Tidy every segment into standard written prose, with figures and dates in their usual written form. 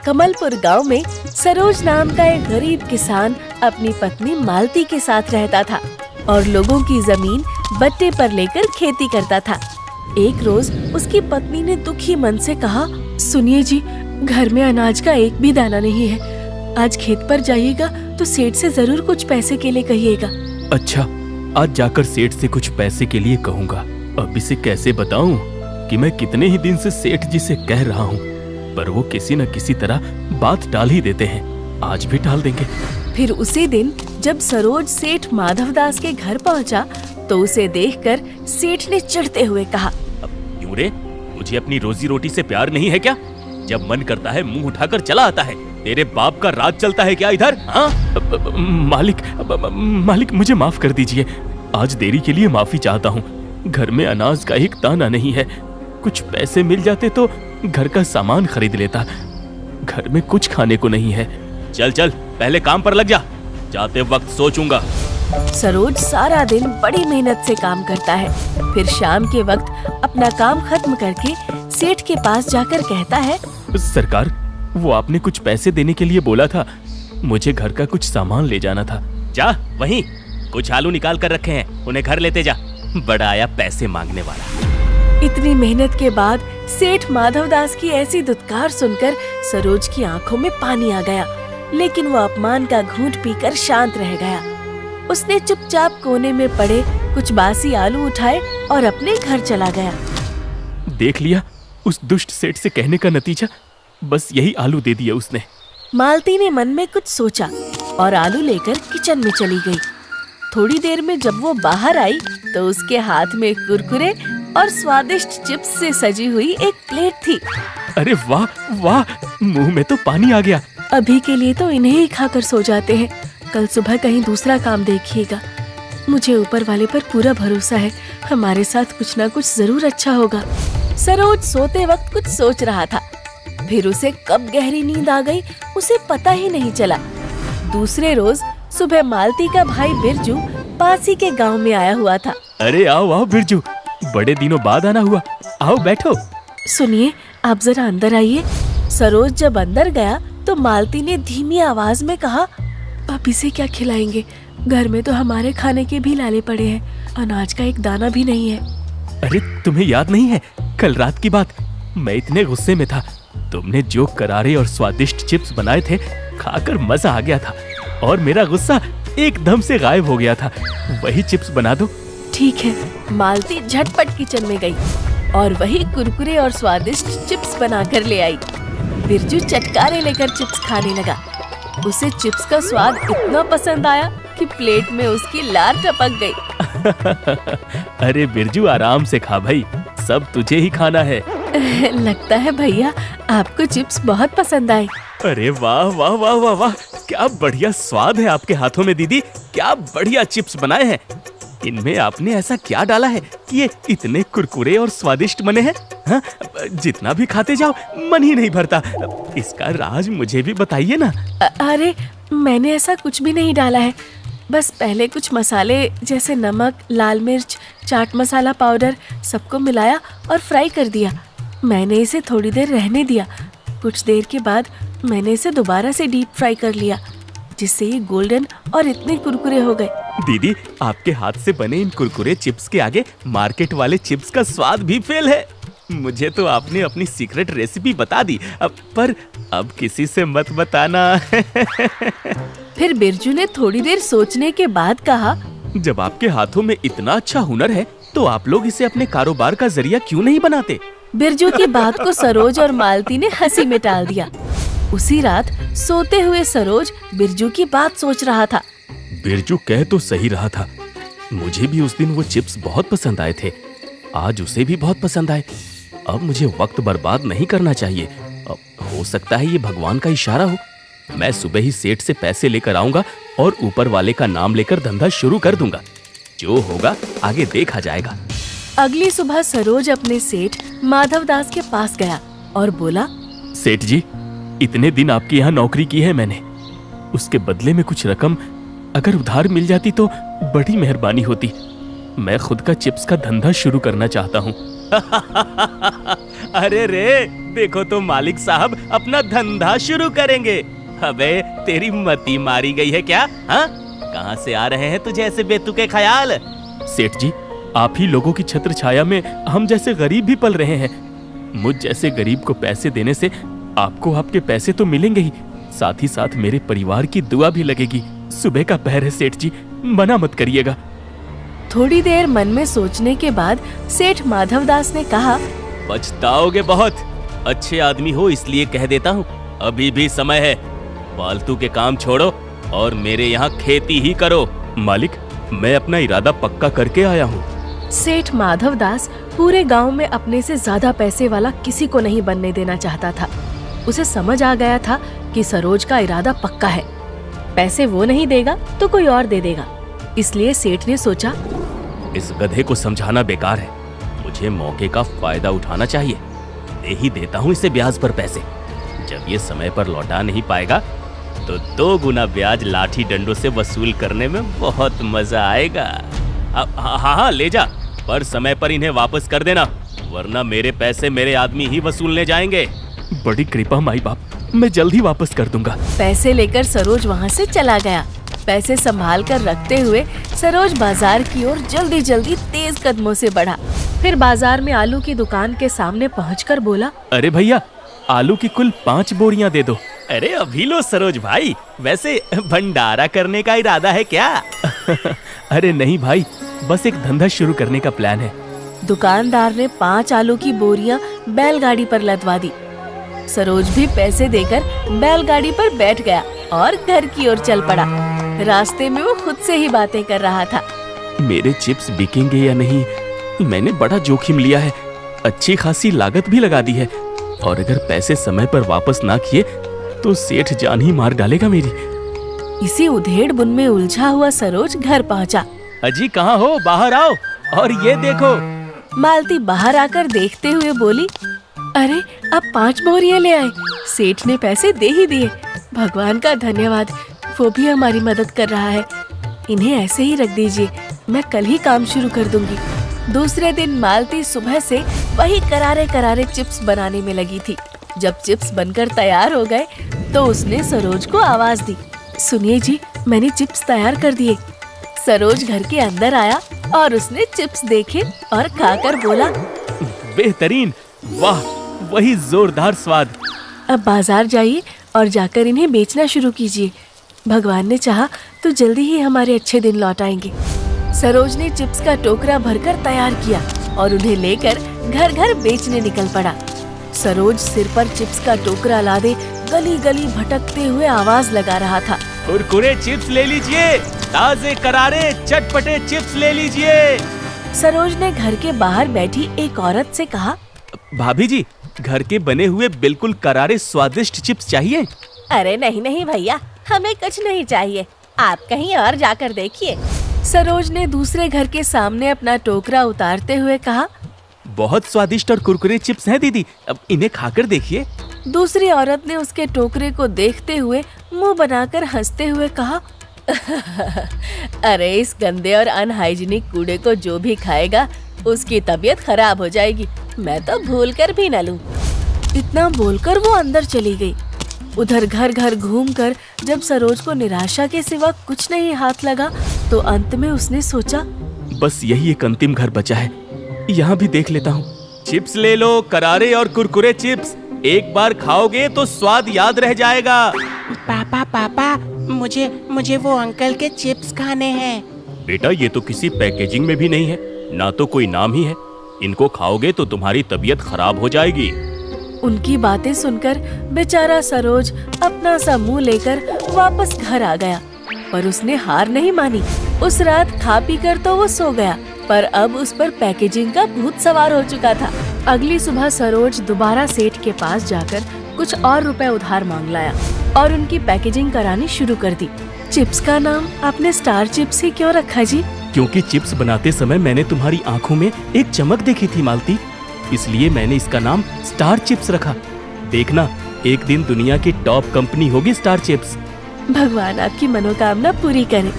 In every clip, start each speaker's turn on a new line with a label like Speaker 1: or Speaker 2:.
Speaker 1: कमलपुर गांव में सरोज नाम का एक गरीब किसान अपनी पत्नी मालती के साथ रहता था और लोगों की जमीन बट्टे पर लेकर खेती करता था। एक रोज उसकी पत्नी ने दुखी मन से कहा, सुनिए जी, घर में अनाज का एक भी दाना नहीं है। आज खेत पर जाइएगा तो सेठ से जरूर कुछ पैसे के लिए कहिएगा।
Speaker 2: अच्छा, आज जाकर सेठ से कुछ पैसे के लिए कहूँगा। अब इसे कैसे बताऊं कि मैं कितने ही दिन से सेठ जी से कह रहा हूँ, पर वो किसी न किसी तरह बात टाल ही देते हैं। आज भी टाल देंगे।
Speaker 1: फिर उसी दिन जब सरोज सेठ माधवदास के घर पहुंचा तो उसे देखकर सेठ ने चिढ़ते हुए कहा,
Speaker 2: क्यों रे, मुझे अपनी रोजी रोटी से प्यार नहीं है क्या? जब मन करता है मुंह उठाकर चला आता है। तेरे बाप का राज चलता है क्या इधर? हाँ? मालिक मुझे माफ कर दीजिए। आज देरी के लिए माफी चाहता हूँ। घर में अनाज का एक दाना नहीं है। कुछ पैसे मिल जाते तो घर का सामान खरीद लेता। घर में कुछ खाने को नहीं है। चल चल, पहले काम पर लग जा, जाते वक्त सोचूंगा।
Speaker 1: सरोज सारा दिन बड़ी मेहनत से काम करता है। फिर शाम के वक्त अपना काम खत्म करके सेठ के पास जाकर कहता है,
Speaker 2: सरकार, वो आपने कुछ पैसे देने के लिए बोला था। मुझे घर का कुछ सामान ले जाना था। जा वहीं कुछ आलू निकाल कर रखे हैं, उन्हें घर लेते जा। बड़ा आया पैसे मांगने वाला।
Speaker 1: इतनी मेहनत के बाद सेठ माधवदास की ऐसी दुत्कार सुनकर सरोज की आंखों में पानी आ गया, लेकिन वो अपमान का घूंट पीकर शांत रह गया। उसने चुपचाप कोने में पड़े कुछ बासी आलू उठाए और अपने घर चला गया।
Speaker 2: देख लिया उस दुष्ट सेठ से कहने का नतीजा, बस यही आलू दे दिया उसने।
Speaker 1: मालती ने मन में कुछ सोचा और आलू लेकर किचन में चली गई। थोड़ी देर में जब वो बाहर आई तो उसके हाथ में कुरकुरे और स्वादिष्ट चिप्स से सजी हुई एक प्लेट थी।
Speaker 2: अरे वाह वाह, मुंह में तो पानी आ गया।
Speaker 1: अभी के लिए तो इन्हें ही खाकर सो जाते हैं, कल सुबह कहीं दूसरा काम देखिएगा। मुझे ऊपर वाले पर पूरा भरोसा है, हमारे साथ कुछ ना कुछ जरूर अच्छा होगा। सरोज सोते वक्त कुछ सोच रहा था, फिर उसे कब गहरी नींद आ गई उसे पता ही नहीं चला। दूसरे रोज सुबह मालती का भाई बिरजू पास ही के गांव में आया हुआ था।
Speaker 2: अरे आओ आओ बिरजू, बड़े दिनों बाद आना हुआ, आओ बैठो।
Speaker 1: सुनिए, आप जरा अंदर आइए। सरोज जब अंदर गया तो मालती ने धीमी आवाज में कहा, अब इसे क्या खिलाएंगे? घर में तो हमारे खाने के भी लाले पड़े हैं, अनाज का एक दाना भी नहीं है।
Speaker 2: अरे तुम्हें याद नहीं है कल रात की बात? मैं इतने गुस्से में था, तुमने जो करारे और स्वादिष्ट चिप्स बनाए थे खाकर मजा आ गया था और मेरा गुस्सा एकदम से गायब हो गया था। वही चिप्स बना दो।
Speaker 1: ठीक है। मालती झटपट किचन में गई और वही कुरकुरे और स्वादिष्ट चिप्स बनाकर ले आई। बिरजू चटकारे लेकर चिप्स खाने लगा। उसे चिप्स का स्वाद इतना पसंद आया कि प्लेट में उसकी लार टपक गई।
Speaker 2: अरे बिरजू, आराम से खा भाई, सब तुझे ही खाना है।
Speaker 1: लगता है भैया आपको चिप्स बहुत पसंद आए।
Speaker 2: अरे वाह वाह वाह वाह वाह, क्या बढ़िया स्वाद है आपके हाथों में दीदी। क्या बढ़िया चिप्स बनाए हैं। इनमें आपने ऐसा क्या डाला है कि ये इतने कुरकुरे और स्वादिष्ट बने हैं? हाँ, जितना भी खाते जाओ मन ही नहीं भरता। इसका राज मुझे भी बताइए ना।
Speaker 1: अरे मैंने ऐसा कुछ भी नहीं डाला है, बस पहले कुछ मसाले जैसे नमक, लाल मिर्च, चाट मसाला पाउडर सबको मिलाया और फ्राई कर दिया। मैंने इसे थोड़ी देर रहने दिया। कुछ देर के बाद मैंने इसे दोबारा से डीप फ्राई कर लिया, जिससे ये गोल्डन और इतने कुरकुरे हो गए।
Speaker 2: दीदी, आपके हाथ से बने इन कुरकुरे चिप्स के आगे मार्केट वाले चिप्स का स्वाद भी फेल है। मुझे तो आपने अपनी सीक्रेट रेसिपी बता दी, पर अब किसी से मत बताना।
Speaker 1: फिर बिरजू ने थोड़ी देर सोचने के बाद कहा,
Speaker 2: जब आपके हाथों में इतना अच्छा हुनर है तो आप लोग इसे अपने कारोबार का जरिया क्यों नहीं बनाते?
Speaker 1: बिरजू की बात को सरोज और मालती ने हंसी में टाल दिया। उसी रात सोते हुए सरोज बिरजू की बात सोच रहा था।
Speaker 2: बिरजू कह तो सही रहा था, मुझे भी उस दिन वो चिप्स बहुत पसंद आए थे, आज उसे भी बहुत पसंद आए। अब मुझे वक्त बर्बाद नहीं करना चाहिए। हो सकता है ये भगवान का इशारा हो। मैं सुबह ही सेठ से पैसे लेकर आऊंगा और ऊपर वाले का नाम लेकर धंधा शुरू कर दूंगा। जो होगा आगे देखा जाएगा।
Speaker 1: अगली सुबह सरोज अपने सेठ माधवदास के पास गया और बोला,
Speaker 2: सेठ जी, इतने दिन आपके यहाँ नौकरी की है मैंने, उसके बदले में कुछ रकम अगर उधार मिल जाती तो बड़ी मेहरबानी होती। मैं खुद का चिप्स का धंधा शुरू करना चाहता हूँ। अरे रे, देखो तो मालिक साहब अपना धंधा शुरू करेंगे। अबे तेरी मती मारी गई है क्या? हाँ, कहाँ से आ रहे हैं तुझे ऐसे बेतुके ख्याल? सेठ जी, आप ही लोगों की छत्र छाया में हम जैसे गरीब भी पल रहे हैं। मुझ जैसे गरीब को पैसे देने से आपको आपके पैसे तो मिलेंगे ही, साथ ही साथ मेरे परिवार की दुआ भी लगेगी। सुबह का पहर है सेठ जी, मना मत करिएगा।
Speaker 1: थोड़ी देर मन में सोचने के बाद सेठ माधवदास ने कहा,
Speaker 2: पछताओगे बहुत। अच्छे आदमी हो इसलिए कह देता हूँ, अभी भी समय है। फालतू के काम छोड़ो और मेरे यहाँ खेती ही करो। मालिक, मैं अपना इरादा पक्का करके आया हूँ।
Speaker 1: सेठ माधवदास पूरे गांव में अपने से ज्यादा पैसे वाला किसी को नहीं बनने देना चाहता था। उसे समझ आ गया था कि सरोज का इरादा पक्का है। पैसे वो नहीं देगा तो कोई और दे देगा। इसलिए सेठ ने सोचा,
Speaker 2: इस गधे को समझाना बेकार है, मुझे मौके का फायदा उठाना चाहिए। दे ही देता हूँ इसे ब्याज पर पैसे। जब ये समय पर लौटा नहीं पाएगा तो 2 गुना ब्याज लाठी डंडों से वसूल करने में बहुत मजा आएगा। हाँ, ले जा, पर समय पर इन्हें वापस कर देना, वरना मेरे पैसे मेरे आदमी ही वसूलने जाएंगे। बड़ी कृपा माई बाप, मैं जल्द ही वापस कर दूंगा।
Speaker 1: पैसे लेकर सरोज वहाँ से चला गया। पैसे संभाल कर रखते हुए सरोज बाजार की ओर जल्दी जल्दी तेज कदमों से बढ़ा। फिर बाजार में आलू की दुकान के सामने पहुंचकर बोला,
Speaker 2: अरे भैया, आलू की कुल 5 बोरियां दे दो। अरे अभी लो सरोज भाई, वैसे भंडारा करने का इरादा है क्या? अरे नहीं भाई, बस एक धंधा शुरू करने का प्लान है।
Speaker 1: दुकानदार ने 5 आलू की बोरियां बैलगाड़ी पर लदवा दी। सरोज भी पैसे देकर बैलगाड़ी पर बैठ गया और घर की ओर चल पड़ा। रास्ते में वो खुद से ही बातें कर रहा था।
Speaker 2: मेरे चिप्स बिकेंगे या नहीं, मैंने बड़ा जोखिम लिया है, अच्छी खासी लागत भी लगा दी है, और अगर पैसे समय पर वापस ना किए तो सेठ जान ही मार डालेगा मेरी।
Speaker 1: इसी उधेड़ बुन में उलझा हुआ सरोज घर पहुंचा।
Speaker 2: अजी कहाँ हो, बाहर आओ और ये देखो।
Speaker 1: मालती बाहर आकर देखते हुए बोली, अरे अब 5 बोरियां ले आए। सेठ ने पैसे दे ही दिए। भगवान का धन्यवाद, वो भी हमारी मदद कर रहा है। इन्हें ऐसे ही रख दीजिए, मैं कल ही काम शुरू कर दूंगी। दूसरे दिन मालती सुबह से वही करारे करारे चिप्स बनाने में लगी थी। जब चिप्स बनकर तैयार हो गए तो उसने सरोज को आवाज दी, सुनिए जी, मैंने चिप्स तैयार कर दिए। सरोज घर के अंदर आया और उसने चिप्स देखे और खाकर बोला,
Speaker 2: बेहतरीन, वाह, वही जोरदार स्वाद।
Speaker 1: अब बाजार जाइए और जाकर इन्हें बेचना शुरू कीजिए। भगवान ने चाहा तो जल्दी ही हमारे अच्छे दिन लौट आएंगे। सरोज ने चिप्स का टोकरा भरकर तैयार किया और उन्हें लेकर घर घर बेचने निकल पड़ा। सरोज सिर पर चिप्स का टोकरा लादे गली गली भटकते हुए आवाज लगा रहा था,
Speaker 2: कुरकुरे चिप्स ले लीजिए, ताजे करारे चटपटे चिप्स ले लीजिए।
Speaker 1: सरोज ने घर के बाहर बैठी एक औरत से कहा,
Speaker 2: भाभी जी, घर के बने हुए बिल्कुल करारे स्वादिष्ट चिप्स चाहिए?
Speaker 1: अरे नहीं नहीं भैया, हमें कुछ नहीं चाहिए, आप कहीं और जाकर देखिए। सरोज ने दूसरे घर के सामने अपना टोकरा उतारते हुए कहा,
Speaker 2: बहुत स्वादिष्ट और कुरकुरे चिप्स हैं दीदी, अब इन्हें खाकर देखिए।
Speaker 1: दूसरी औरत ने उसके टोकरे को देखते हुए मुंह बनाकर हंसते हुए कहा, अरे इस गंदे और अनहाइजीनिक कूड़े को जो भी खाएगा उसकी तबीयत खराब हो जाएगी, मैं तो भूल कर भी न लूं। इतना बोलकर वो अंदर चली गई। उधर घर घर घूमकर जब सरोज को निराशा के सिवा कुछ नहीं हाथ लगा तो अंत में उसने सोचा,
Speaker 2: बस यही एक अंतिम घर बचा है, यहाँ भी देख लेता हूँ। चिप्स ले लो, करारे और कुरकुरे चिप्स, एक बार खाओगे तो स्वाद याद रह जाएगा।
Speaker 3: पापा, मुझे वो अंकल के चिप्स खाने हैं।
Speaker 2: बेटा, ये तो किसी पैकेजिंग में भी नहीं है, ना तो कोई नाम ही है। इनको खाओगे तो तुम्हारी तबीयत खराब हो जाएगी।
Speaker 1: उनकी बातें सुनकर बेचारा सरोज अपना सा मुंह लेकर वापस घर आ गया, पर उसने हार नहीं मानी। उस रात खा पी कर तो वो सो गया, पर अब उस पर पैकेजिंग का भूत सवार हो चुका था। अगली सुबह सरोज दोबारा सेठ के पास जाकर कुछ और रुपए उधार मांग लाया और उनकी पैकेजिंग करानी शुरू कर दी। चिप्स का नाम आपने स्टार चिप्स ही क्यों रखा जी?
Speaker 2: क्योंकि चिप्स बनाते समय मैंने तुम्हारी आंखों में एक चमक देखी थी मालती, इसलिए मैंने इसका नाम स्टार चिप्स रखा। देखना, एक दिन दुनिया की टॉप कंपनी होगी स्टार चिप्स।
Speaker 1: भगवान आपकी मनोकामना पूरी करे।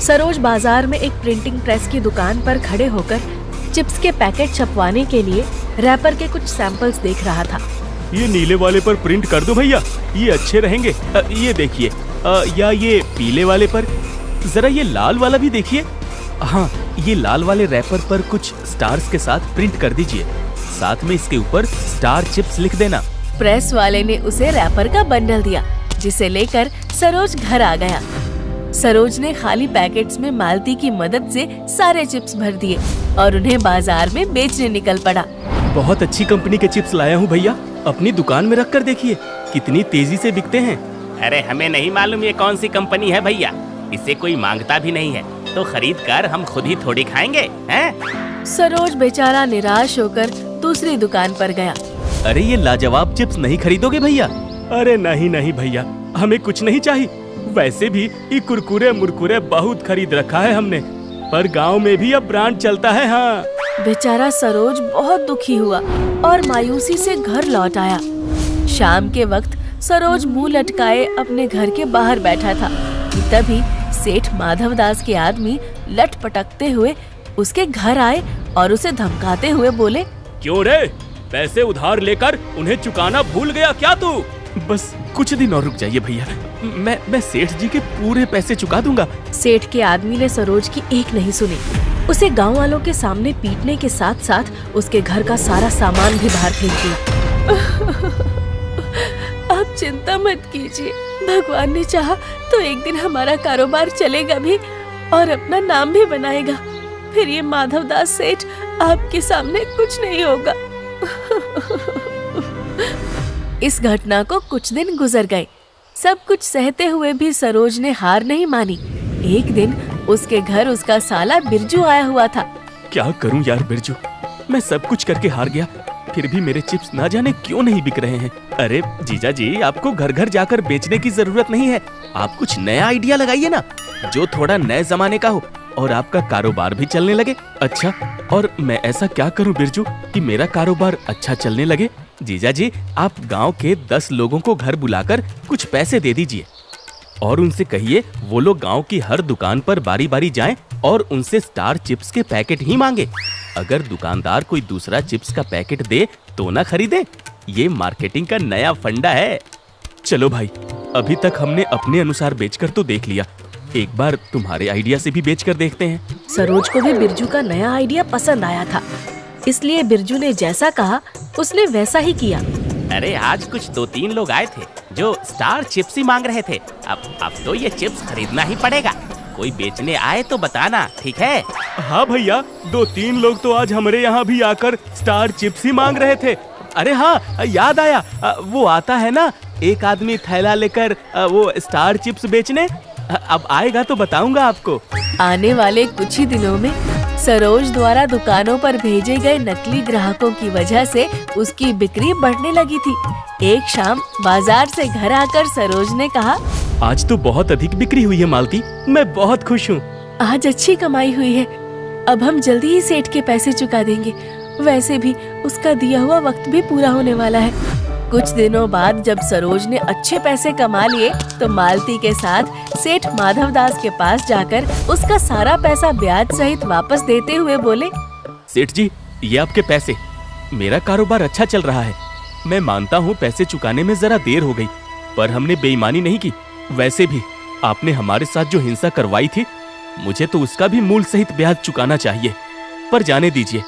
Speaker 1: सरोज बाजार में एक प्रिंटिंग प्रेस की दुकान पर खड़े होकर चिप्स के पैकेट छपवाने के लिए रैपर के कुछ सैंपल्स देख रहा था।
Speaker 2: ये नीले वाले पर प्रिंट कर दो भैया, ये अच्छे रहेंगे। ये देखिए, या ये पीले वाले पर, जरा ये लाल वाला भी देखिए। हाँ, ये लाल वाले रैपर पर कुछ स्टार्स के साथ प्रिंट कर दीजिए, साथ में इसके ऊपर स्टार चिप्स लिख देना।
Speaker 1: प्रेस वाले ने उसे रैपर का बंडल दिया, जिसे लेकर सरोज घर आ गया। सरोज ने खाली पैकेट्स में मालती की मदद से सारे चिप्स भर दिए और उन्हें बाजार में बेचने निकल पड़ा।
Speaker 2: बहुत अच्छी कंपनी के चिप्स लाया हूँ भैया, अपनी दुकान में रख कर देखिए कितनी तेजी से बिकते हैं।
Speaker 3: अरे हमें नहीं मालूम ये कौन सी कंपनी है भैया, इसे कोई मांगता भी नहीं है, तो खरीद कर हम खुद ही थोड़ी खाएंगे हैं?
Speaker 1: सरोज बेचारा निराश होकर दूसरी दुकान पर गया।
Speaker 2: अरे ये लाजवाब चिप्स नहीं खरीदोगे भैया? अरे नहीं नहीं भैया, हमें कुछ नहीं चाहिए। वैसे भी ये कुरकुरे मुरकुरे बहुत खरीद रखा है हमने, पर गांव में भी अब ब्रांड चलता है। हाँ,
Speaker 1: बेचारा सरोज बहुत दुखी हुआ और मायूसी से घर लौट आया। शाम के वक्त सरोज मुंह लटकाए अपने घर के बाहर बैठा था कि तभी सेठ माधवदास के आदमी लट पटकते हुए उसके घर आए और उसे धमकाते हुए बोले,
Speaker 2: क्यों रे, पैसे उधार लेकर उन्हें चुकाना भूल गया क्या तू? बस कुछ दिन और रुक जाइए भैया, मैं सेठ जी के पूरे पैसे चुका दूंगा।
Speaker 1: सेठ के आदमी ने सरोज की एक नहीं सुनी, उसे गांव वालों के सामने पीटने के साथ साथ उसके घर का सारा सामान भी बाहर फेंक दिया। आप चिंता मत कीजिए, भगवान ने चाहा तो एक दिन हमारा कारोबार चलेगा भी और अपना नाम भी बनाएगा। फिर ये माधवदास सेठ आपके सामने कुछ नहीं होगा। इस घटना को कुछ दिन गुजर गए। सब कुछ सहते हुए भी सरोज ने हार नहीं मानी। एक दिन उसके घर उसका साला बिरजू आया हुआ था।
Speaker 2: क्या करूं यार बिरजू, मैं सब कुछ करके हार गया, फिर भी मेरे चिप्स ना जाने क्यों नहीं बिक रहे हैं। अरे जीजा जी, आपको घर घर जाकर बेचने की जरूरत नहीं है, आप कुछ नया आइडिया लगाइए ना, जो थोड़ा नए जमाने का हो और आपका कारोबार भी चलने लगे। अच्छा, और मैं ऐसा क्या करूं बिरजू कि मेरा कारोबार अच्छा चलने लगे? जीजा जी, आप गांव के 10 लोगों को घर बुलाकर कुछ पैसे दे दीजिए और उनसे कहिए वो लोग गांव की हर दुकान पर बारी बारी जाएं और उनसे स्टार चिप्स के पैकेट ही मांगे। अगर दुकानदार कोई दूसरा चिप्स का पैकेट दे तो ना खरीदे। ये मार्केटिंग का नया फंडा है। चलो भाई, अभी तक हमने अपने अनुसार बेचकर तो देख लिया, एक बार तुम्हारे आइडिया से भी बेच कर देखते हैं।
Speaker 1: सरोज को भी बिरजू का नया आइडिया पसंद आया था, इसलिए बिरजू ने जैसा कहा उसने वैसा ही किया।
Speaker 3: अरे आज कुछ 2-3 लोग आए थे जो स्टार चिप्स ही मांग रहे थे। अब तो ये चिप्स खरीदना ही पड़ेगा। कोई बेचने आए तो बताना, ठीक है?
Speaker 2: हाँ भैया, 2-3 लोग तो आज हमारे यहाँ भी आकर स्टार चिप्स ही मांग रहे थे। अरे हाँ, याद आया, वो आता है ना एक आदमी थैला लेकर वो स्टार चिप्स बेचने, अब आएगा तो बताऊंगा आपको।
Speaker 1: आने वाले कुछ ही दिनों में सरोज द्वारा दुकानों पर भेजे गए नकली ग्राहकों की वजह से उसकी बिक्री बढ़ने लगी थी। एक शाम बाजार से घर आकर सरोज ने कहा,
Speaker 2: आज तो बहुत अधिक बिक्री हुई है मालती, मैं बहुत खुश हूँ।
Speaker 1: आज अच्छी कमाई हुई है, अब हम जल्दी ही सेठ के पैसे चुका देंगे। वैसे भी उसका दिया हुआ वक्त भी पूरा होने वाला है। कुछ दिनों बाद जब सरोज ने अच्छे पैसे कमा लिए तो मालती के साथ सेठ माधवदास के पास जाकर उसका सारा पैसा ब्याज सहित वापस देते हुए बोले,
Speaker 2: सेठ जी, ये आपके पैसे। मेरा कारोबार अच्छा चल रहा है, मैं मानता हूँ पैसे चुकाने में जरा देर हो गई, पर हमने बेईमानी नहीं की। वैसे भी आपने हमारे साथ जो हिंसा करवाई थी, मुझे तो उसका भी मूल सहित ब्याज चुकाना चाहिए। पर जाने दीजिए,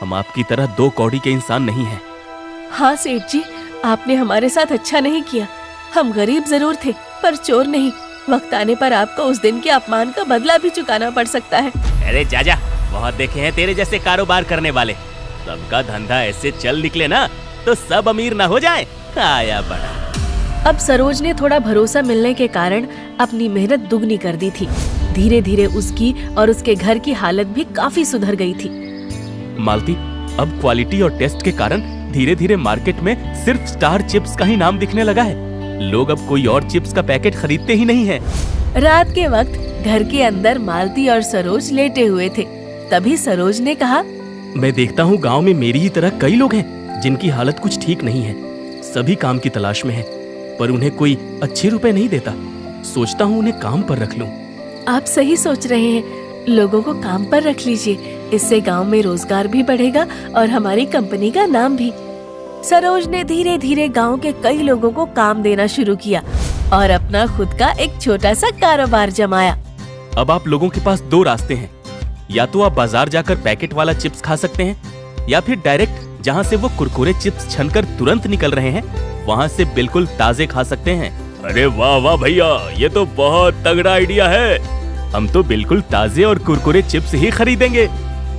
Speaker 2: हम आपकी तरह 2 कौड़ी के इंसान नहीं हैं।
Speaker 1: हाँ सेठ जी, आपने हमारे साथ अच्छा नहीं किया। हम गरीब जरूर थे पर चोर नहीं। वक्त आने पर आपको उस दिन के अपमान का बदला भी चुकाना पड़ सकता है।
Speaker 3: अरे जाजा, बहुत देखे हैं तेरे जैसे कारोबार करने वाले। सबका धंधा ऐसे चल निकले ना तो सब अमीर ना हो जाए। आया बड़ा।
Speaker 1: अब सरोज ने थोड़ा भरोसा मिलने के कारण अपनी मेहनत दुगनी कर दी थी। धीरे धीरे उसकी और उसके घर की हालत भी काफी सुधर गई थी।
Speaker 2: मालती, अब क्वालिटी और टेस्ट के कारण धीरे धीरे मार्केट में सिर्फ स्टार चिप्स का ही नाम दिखने लगा है। लोग अब कोई और चिप्स का पैकेट खरीदते ही नहीं हैं।
Speaker 1: रात के वक्त घर के अंदर मालती और सरोज लेटे हुए थे। तभी सरोज ने कहा,
Speaker 2: मैं देखता हूँ गांव में मेरी ही तरह कई लोग हैं जिनकी हालत कुछ ठीक नहीं है। सभी काम की तलाश में है, पर उन्हें कोई अच्छे रुपए नहीं देता। सोचता हूँ उन्हें काम पर रख लूं।
Speaker 1: आप सही सोच रहे हैं, लोगों को काम पर रख लीजिए। इससे गांव में रोजगार भी बढ़ेगा और हमारी कंपनी का नाम भी। सरोज ने धीरे धीरे गांव के कई लोगों को काम देना शुरू किया और अपना खुद का एक छोटा सा कारोबार जमाया।
Speaker 2: अब आप लोगों के पास दो रास्ते हैं, या तो आप बाजार जाकर पैकेट वाला चिप्स खा सकते हैं, या फिर डायरेक्ट जहाँ से वो कुरकुरे चिप्स छनकर तुरंत निकल रहे हैं वहाँ से बिल्कुल ताजे खा सकते हैं। अरे वाह वाह भैया, ये तो बहुत तगड़ा आइडिया है। हम तो बिल्कुल ताजे और कुरकुरे चिप्स ही खरीदेंगे।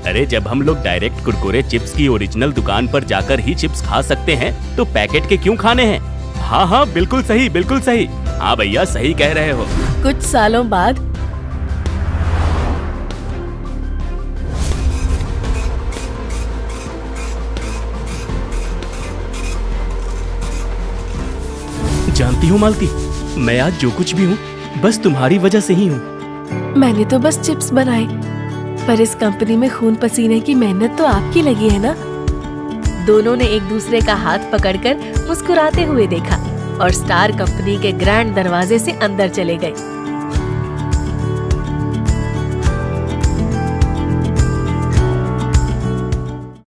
Speaker 2: अरे जब हम लोग डायरेक्ट कुरकुरे चिप्स की ओरिजिनल दुकान पर जाकर ही चिप्स खा सकते हैं तो पैकेट के क्यों खाने हैं? हाँ हाँ बिल्कुल सही, बिल्कुल सही। हाँ भैया सही कह रहे हो।
Speaker 1: कुछ सालों बाद
Speaker 2: जानती हूँ मालती, मैं आज जो कुछ भी हूँ बस तुम्हारी वजह से ही हूँ।
Speaker 1: मैंने तो बस चिप्स बनाए, पर इस कंपनी में खून पसीने की मेहनत तो आपकी लगी है ना। दोनों ने एक दूसरे का हाथ पकड़कर मुस्कुराते हुए देखा और स्टार कंपनी के ग्रैंड दरवाजे से अंदर चले गए।